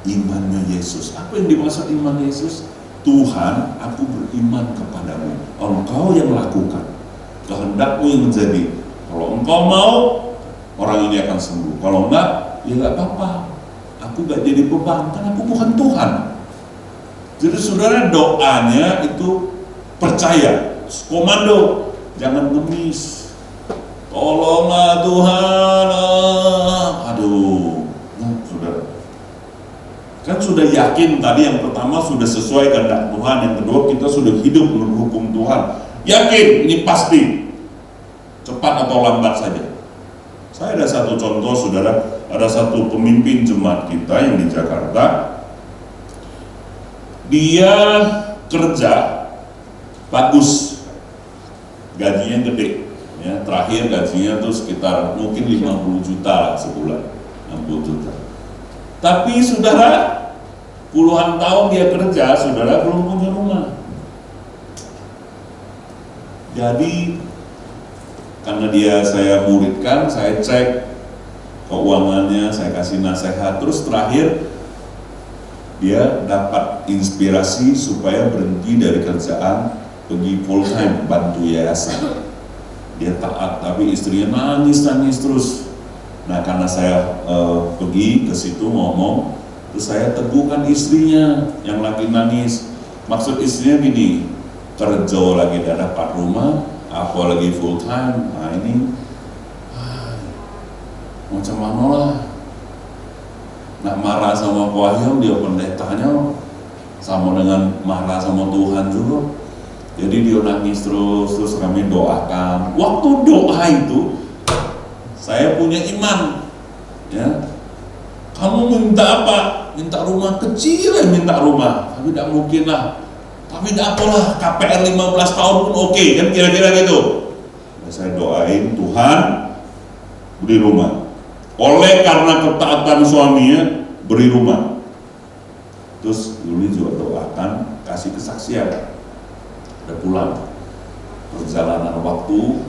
imannya Yesus. Apa yang dimaksud iman Yesus? Tuhan, aku beriman kepadamu. Engkau yang lakukan, kehendakmu yang menjadi. Kalau engkau mau, orang ini akan sembuh. Kalau enggak, ya enggak apa-apa. Aku enggak jadi beban, karena aku bukan Tuhan. Jadi saudara doanya itu percaya, komando, jangan ngemis. Tolonglah Tuhan, aduh, nah, saudara. Kan sudah yakin tadi yang pertama sudah sesuai kehendak Tuhan, yang kedua kita sudah hidup menurut hukum Tuhan. Yakin ini pasti, cepat atau lambat saja. Saya ada satu contoh, saudara, ada satu pemimpin jemaat kita yang di Jakarta. Dia kerja bagus, gajinya gede, ya, terakhir gajinya tuh sekitar mungkin 50 juta sebulan, 60 juta. Tapi saudara, puluhan tahun dia kerja, saudara belum punya rumah. Jadi karena dia saya muridkan, saya cek keuangannya, saya kasih nasihat, terus terakhir dia dapat inspirasi supaya berhenti dari kerjaan, pergi full time bantu yayasan. Dia taat, tapi istrinya nangis terus. Nah karena saya pergi ke situ ngomong, terus saya teguhkan istrinya yang lagi nangis. Maksud istrinya gini, kerja lagi tidak dapat rumah, apalagi full time. Nah ini macam mana lah. Nak marah sama Wahyam, dia pendetanya sama dengan marah sama Tuhan juga. Jadi dia nangis terus kami doakan. Waktu doa itu saya punya iman, ya. Kamu minta apa? Minta rumah kecil, ya minta rumah. Tapi tidak mungkin lah. Tapi tidak apalah, KPR 15 tahun pun oke, kan kira-kira gitu. Nah, saya doain Tuhan beri rumah. Oleh karena ketaatan suaminya beri rumah. Terus Yuli juga doakan kasih kesaksian. Udah pulang. Perjalanan waktu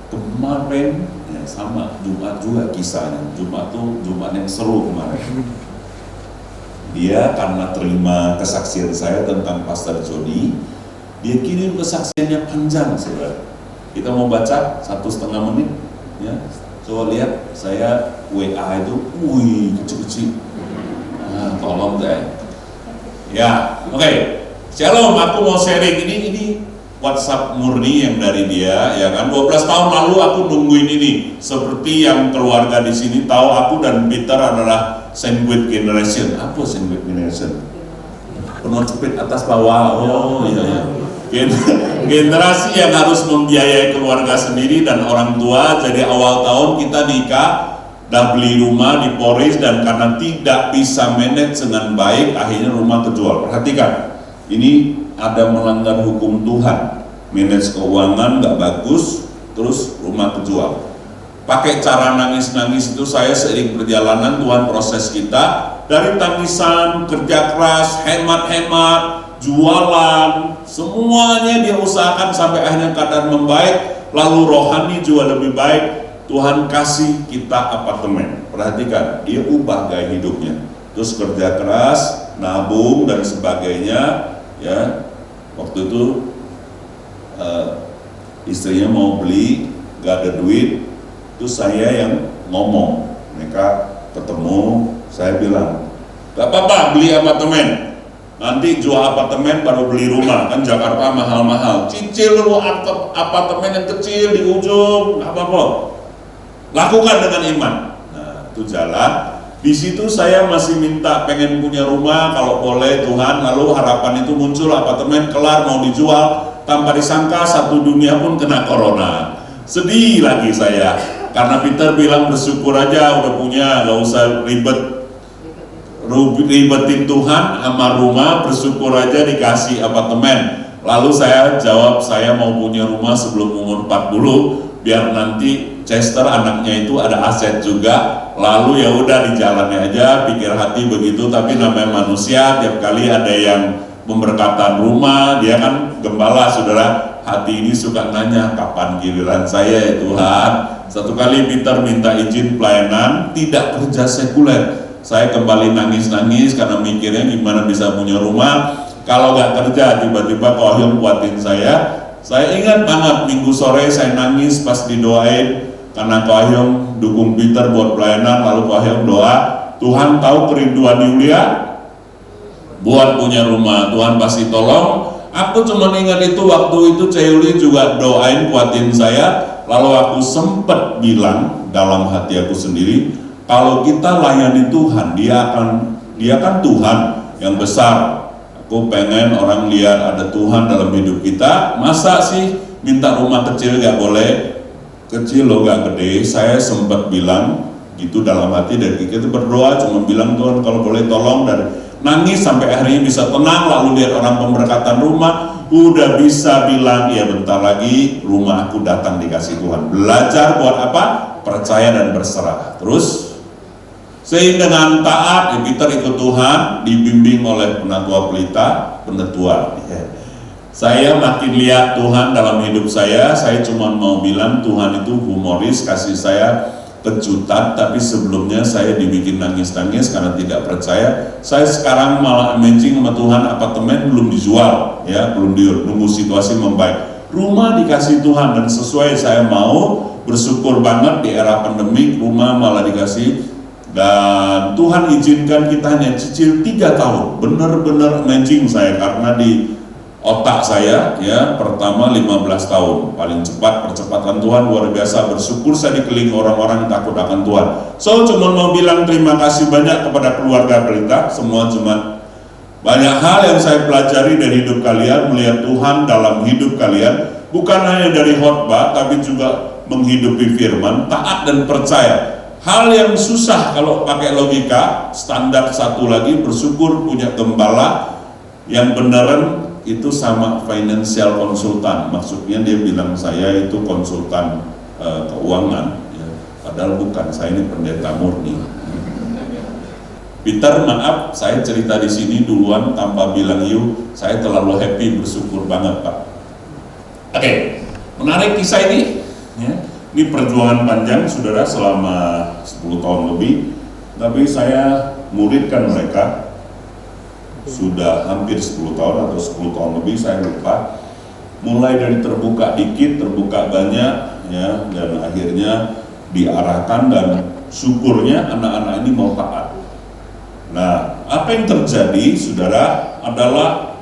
kemarin ya sama Jumat juga kisahnya. Jumat yang seru kemarin. Dia karena terima kesaksian saya tentang Pastor Jody, dia kirim kesaksiannya panjang, saudara. Kita mau baca 1,5 menit, ya. Coba lihat, saya WA itu, kecil-kecil. Nah, tolong deh. Ya, oke. Shalom, aku mau sharing ini WhatsApp murni yang dari dia, ya kan. 12 tahun lalu aku nungguin ini. Seperti yang keluarga di sini tahu, aku dan Peter adalah sandwich generation. Apa sandwich generation? Penuh cepit atas bawah. Oh iya. Generasi yang harus membiayai keluarga sendiri dan orang tua. Jadi awal tahun kita nikah, dah beli rumah di Poris, dan karena tidak bisa manage dengan baik, akhirnya rumah kejual. Perhatikan, ini ada melanggar hukum Tuhan. Manage keuangan nggak bagus, terus rumah kejual. Pakai cara nangis-nangis itu, saya seiring perjalanan Tuhan proses kita dari tangisan, kerja keras, hemat-hemat, jualan, semuanya dia usahakan sampai akhirnya keadaan membaik, lalu rohani juga lebih baik. Tuhan kasih kita apartemen. Perhatikan, dia ubah gaya hidupnya. Terus kerja keras, nabung dan sebagainya, ya. Waktu itu istrinya mau beli, gak ada duit. Itu saya yang ngomong, mereka ketemu, saya bilang, gak apa-apa beli apartemen, nanti jual apartemen baru beli rumah, kan Jakarta mahal-mahal, cicil lu apartemen yang kecil di ujung, gak apa-apa, lakukan dengan iman. Nah itu jalan. Di situ saya masih minta pengen punya rumah kalau boleh Tuhan, lalu harapan itu muncul, apartemen kelar mau dijual, tanpa disangka satu dunia pun kena corona. Sedih lagi saya, karena Peter bilang bersyukur aja udah punya, gak usah ribetin Tuhan sama rumah, bersyukur aja dikasih apartemen. Lalu saya jawab, saya mau punya rumah sebelum umur 40, biar nanti Chester anaknya itu ada aset juga. Lalu ya udah dijalannya aja, pikir hati begitu. Tapi namanya manusia, tiap kali ada yang pemberkatan rumah, dia kan gembala, saudara. Hati ini suka nanya, kapan giliran saya ya Tuhan. Satu kali Peter minta izin pelayanan, tidak kerja sekuler. Saya kembali nangis-nangis karena mikirnya gimana bisa punya rumah kalau gak kerja. Tiba-tiba Kohyong kuatin saya. Saya ingat banget minggu sore saya nangis pas didoain karena Kohyong dukung Peter buat pelayanan. Lalu Kohyong doa, Tuhan tahu kerinduan Yulia buat punya rumah, Tuhan pasti tolong. Aku cuma ingat itu waktu itu Ceyuli juga doain kuatin saya. Lalu aku sempat bilang dalam hati aku sendiri, kalau kita layani Tuhan, dia kan Tuhan yang besar. Aku pengen orang lihat ada Tuhan dalam hidup kita. Masa sih minta rumah kecil gak boleh? Kecil loh gak gede. Saya sempat bilang gitu dalam hati, dan kita berdoa cuma bilang Tuhan kalau boleh tolong, dan nangis sampai akhirnya bisa tenang. Lalu lihat orang pemberkatan rumah, udah bisa bilang ya bentar lagi rumah aku datang dikasih Tuhan. Belajar buat apa? Percaya dan berserah. Terus sehingga dengan taat, Peter ikut Tuhan, dibimbing oleh penatua pelita, penetua. Saya makin lihat Tuhan dalam hidup saya cuma mau bilang Tuhan itu humoris, kasih saya kejutan, tapi sebelumnya saya dibikin nangis-nangis karena tidak percaya. Saya sekarang malah amazing sama Tuhan, apartemen belum dijual, ya belum nunggu situasi membaik. Rumah dikasih Tuhan dan sesuai saya mau, bersyukur banget di era pandemi rumah malah dikasih. Dan Tuhan izinkan kita hanya cicil 3 tahun, benar-benar amazing saya, karena di otak saya ya pertama 15 tahun paling cepat, percepatan Tuhan luar biasa. Bersyukur saya dikelilingi orang-orang yang takut akan Tuhan. So cuma mau bilang terima kasih banyak kepada keluarga pelita, semua jemaat. Banyak hal yang saya pelajari dari hidup kalian, melihat Tuhan dalam hidup kalian, bukan hanya dari khotbah tapi juga menghidupi firman, taat dan percaya. Hal yang susah kalau pakai logika, standar satu lagi, bersyukur punya gembala yang beneran itu sama financial konsultan. Maksudnya dia bilang saya itu konsultan keuangan, ya. Padahal bukan, saya ini pendeta murni. Peter, maaf, saya cerita di sini duluan tanpa bilang you, saya terlalu happy, bersyukur banget Pak. Oke, menarik kisah ini, ya. Ini perjuangan panjang saudara selama 10 tahun lebih, tapi saya muridkan mereka sudah hampir 10 tahun atau 10 tahun lebih, saya lupa. Mulai dari terbuka dikit, terbuka banyak, ya, dan akhirnya diarahkan, dan syukurnya anak-anak ini mau taat. Nah, apa yang terjadi saudara adalah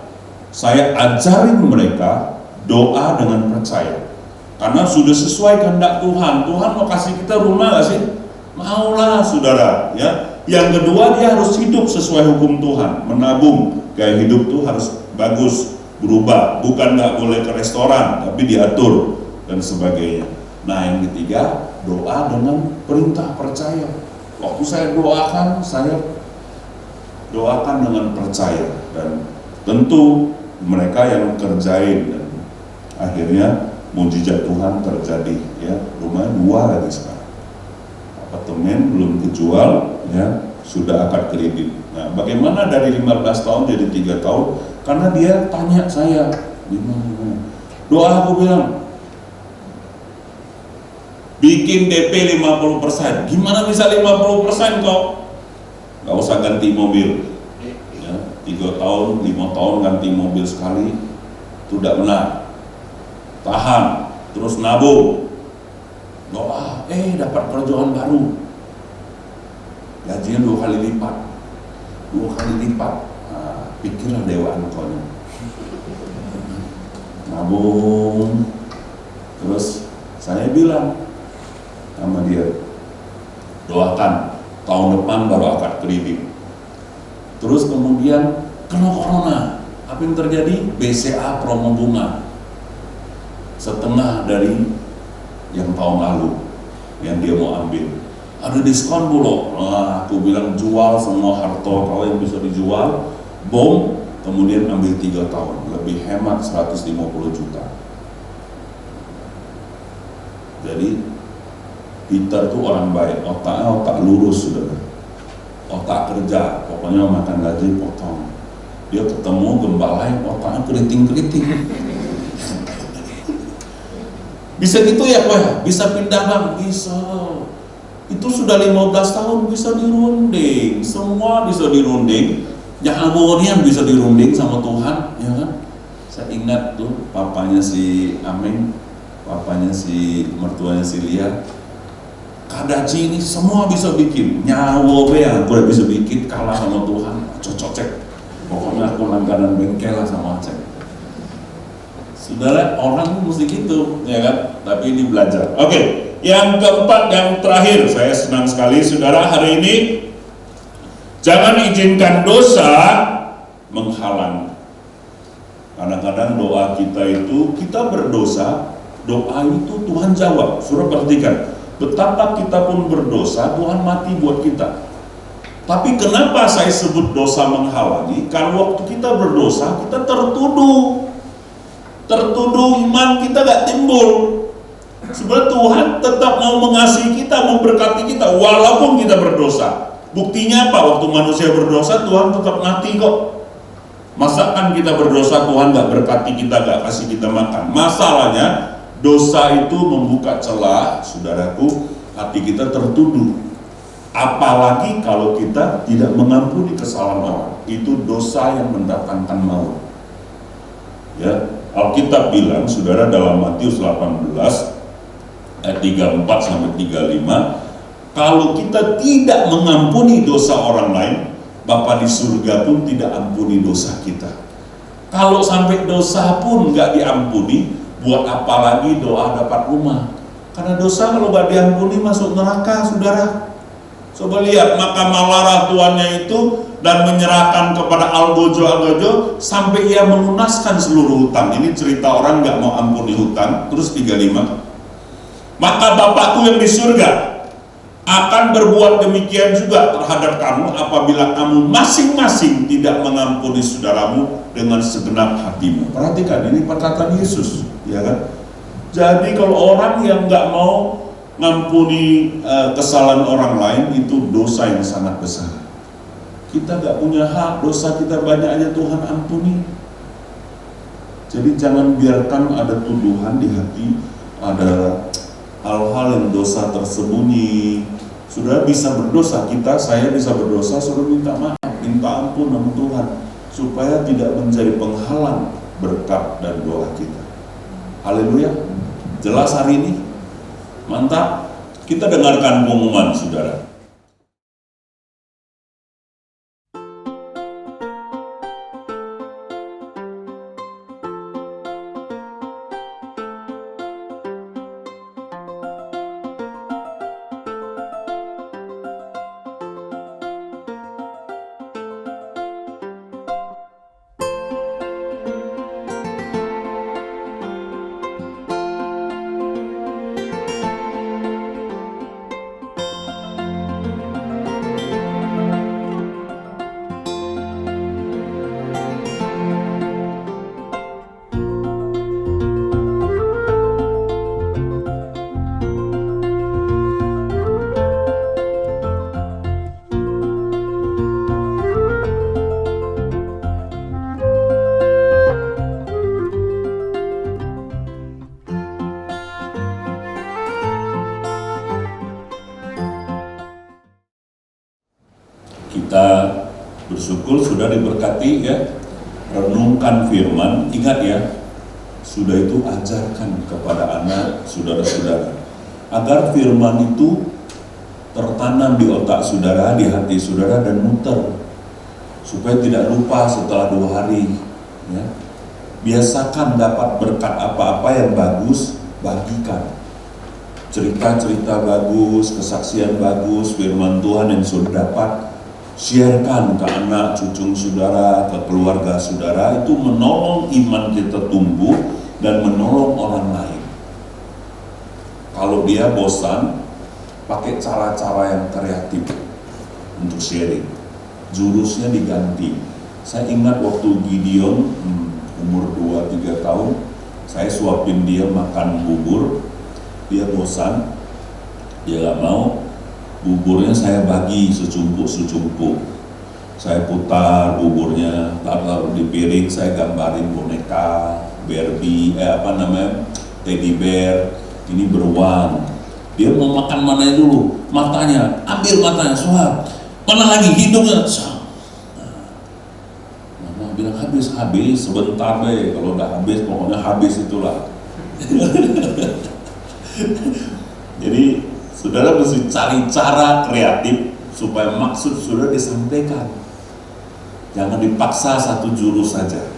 saya ajarin mereka doa dengan percaya. Karena sudah sesuai kehendak Tuhan. Tuhan mau kasih kita rumah gak sih? Maulah saudara, ya. Yang kedua, dia harus hidup sesuai hukum Tuhan, menabung. Gaya hidup tuh harus bagus, berubah, bukan nggak boleh ke restoran, tapi diatur dan sebagainya. Nah yang ketiga, doa dengan perintah percaya. Waktu saya doakan dengan percaya, dan tentu mereka yang kerjain, dan akhirnya mujizat Tuhan terjadi. Ya, rumah 2 lagi sekarang, apartemen belum kejual, ya sudah akad kredit. Nah, bagaimana dari 15 tahun jadi 3 tahun? Karena dia tanya saya, gimana? Doa, aku bilang, bikin DP 50%. Gimana bisa 50% kok? Gak usah ganti mobil. Ya, 3 tahun, 5 tahun ganti mobil sekali, itu tidak benar. Tahan, terus nabung. Doa, dapat kerjaan baru. Gajinya 2 kali lipat. 2 kali lipat. Nah, pikirlah dewa engkau. Nabung. Terus saya bilang sama dia, doakan tahun depan baru akad kredit. Terus kemudian kena corona. Apa yang terjadi? BCA promo bunga setengah dari yang tahun lalu yang dia mau ambil. Ada diskon Bulog. Nah, aku bilang jual semua harta kalau yang bisa dijual, bom, kemudian ambil 3 tahun, lebih hemat 150 juta. Jadi Peter tuh orang baik, otaknya otak lurus, sudah, otak kerja, pokoknya makan gaji potong. Dia ketemu gembala yang otaknya keriting-keriting. Bisa gitu ya Pak ya? Bisa pindah bang? Bisa. Itu sudah 15 tahun bisa dirunding, semua bisa dirunding. Yang harmonian bisa dirunding sama Tuhan, ya kan? Saya ingat tuh papanya si Amin, papanya si mertuanya si Lia, Kadaci ini semua bisa bikin. Nyawa be aku udah bisa bikin, kalah sama Tuhan. Cocok. Pokoknya aku langganan bengkel lah sama Aceh. Saudara, orang mesti gitu, ya kan? Tapi ini belajar. Oke, yang keempat, yang terakhir, saya senang sekali, saudara, hari ini jangan izinkan dosa menghalang. Kadang-kadang doa kita itu, kita berdosa, doa itu Tuhan jawab. Saudara perhatikan, betapa kita pun berdosa, Tuhan mati buat kita. Tapi kenapa saya sebut dosa menghalangi? Karena waktu kita berdosa, kita tertuduh iman kita gak timbul. Sebenarnya Tuhan tetap mau mengasihi kita, memberkati kita walaupun kita berdosa. Buktinya apa? Waktu manusia berdosa, Tuhan tetap mati kok. Masakan kita berdosa, Tuhan gak berkati kita, gak kasih kita makan. Masalahnya, dosa itu membuka celah, saudaraku, hati kita tertuduh. Apalagi kalau kita tidak mengampuni kesalahan orang, itu dosa yang mendatangkan maut. Ya, Alkitab bilang, saudara, dalam Matius 18 ayat 34 sampai 35, kalau kita tidak mengampuni dosa orang lain, Bapa di surga pun tidak ampuni dosa kita. Kalau sampai dosa pun nggak diampuni, buat apa lagi doa dapat rumah? Karena dosa kalau nggak diampuni masuk neraka, saudara. Coba lihat, maka marah tuannya itu dan menyerahkan kepada algojo sampai ia melunaskan seluruh hutang. Ini cerita orang nggak mau ampuni hutang. Terus 35, maka Bapakku yang di surga akan berbuat demikian juga terhadap kamu apabila kamu masing-masing tidak mengampuni saudaramu dengan segenap hatimu. Perhatikan, ini perkataan Yesus, ya kan? Jadi kalau orang yang nggak mau ngampuni kesalahan orang lain, itu dosa yang sangat besar. Kita gak punya hak, dosa kita banyak aja Tuhan ampuni. Jadi jangan biarkan ada tuduhan di hati, ada hal-hal yang dosa tersembunyi. Sudah bisa berdosa, saya bisa berdosa, suruh minta maaf, minta ampun sama Tuhan, supaya tidak menjadi penghalang berkat dan doa kita. Haleluya. Jelas hari ini? Mantap. Kita dengarkan pengumuman, saudara. Kita bersyukur sudah diberkati ya. Renungkan firman, ingat ya, sudah itu ajarkan kepada anak saudara-saudara agar firman itu tertanam di otak saudara, di hati saudara, dan muter supaya tidak lupa setelah 2 hari ya. Biasakan dapat berkat apa-apa yang bagus, bagikan cerita-cerita bagus, kesaksian bagus, firman Tuhan yang sudah dapat, sharekan ke anak, cucu saudara, ke keluarga saudara. Itu menolong iman kita tumbuh dan menolong orang lain. Kalau dia bosan, pakai cara-cara yang kreatif untuk sharing. Jurusnya diganti. Saya ingat waktu Gideon umur 2-3 tahun, saya suapin dia makan bubur, dia bosan, dia gak mau. Buburnya saya bagi secumpuk-secumpuk. Saya putar buburnya, taruh di piring, saya gambarin boneka, Barbie, teddy bear, ini beruang. Dia mau makan mananya dulu, matanya, ambil matanya, suap. Mana lagi hidungnya, suap. Mama bilang habis, sebentar deh, kalau udah habis, pokoknya habis itulah. Jadi saudara mesti cari cara kreatif supaya maksud saudara disampaikan. Jangan dipaksa satu jurus saja.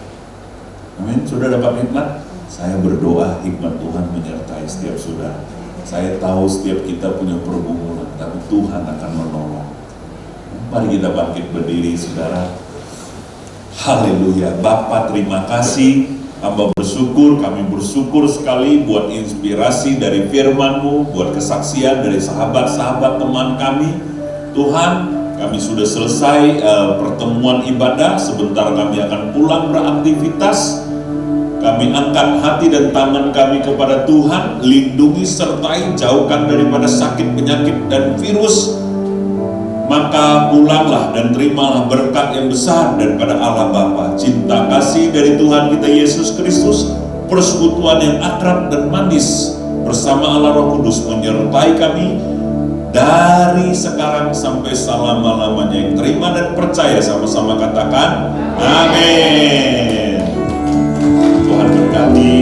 Amin. Saudara dapat hikmat? Saya berdoa hikmat Tuhan menyertai setiap saudara. Saya tahu setiap kita punya pergumulan, tapi Tuhan akan menolong. Mari kita bangkit berdiri saudara. Haleluya. Bapa, terima kasih. Hamba bersyukur, kami bersyukur sekali buat inspirasi dari firman-Mu, buat kesaksian dari sahabat-sahabat teman kami. Tuhan, kami sudah selesai pertemuan ibadah, sebentar kami akan pulang beraktivitas. Kami angkat hati dan tangan kami kepada Tuhan, lindungi sertai, jauhkan daripada sakit, penyakit, dan virus. Maka pulanglah dan terimalah berkat yang besar daripada Allah Bapa, cinta kasih dari Tuhan kita Yesus Kristus, persekutuan yang akrab dan manis bersama Allah Roh Kudus menyertai kami dari sekarang sampai selama-lamanya. Yang terima dan percaya sama-sama katakan amin. Tuhan berkati.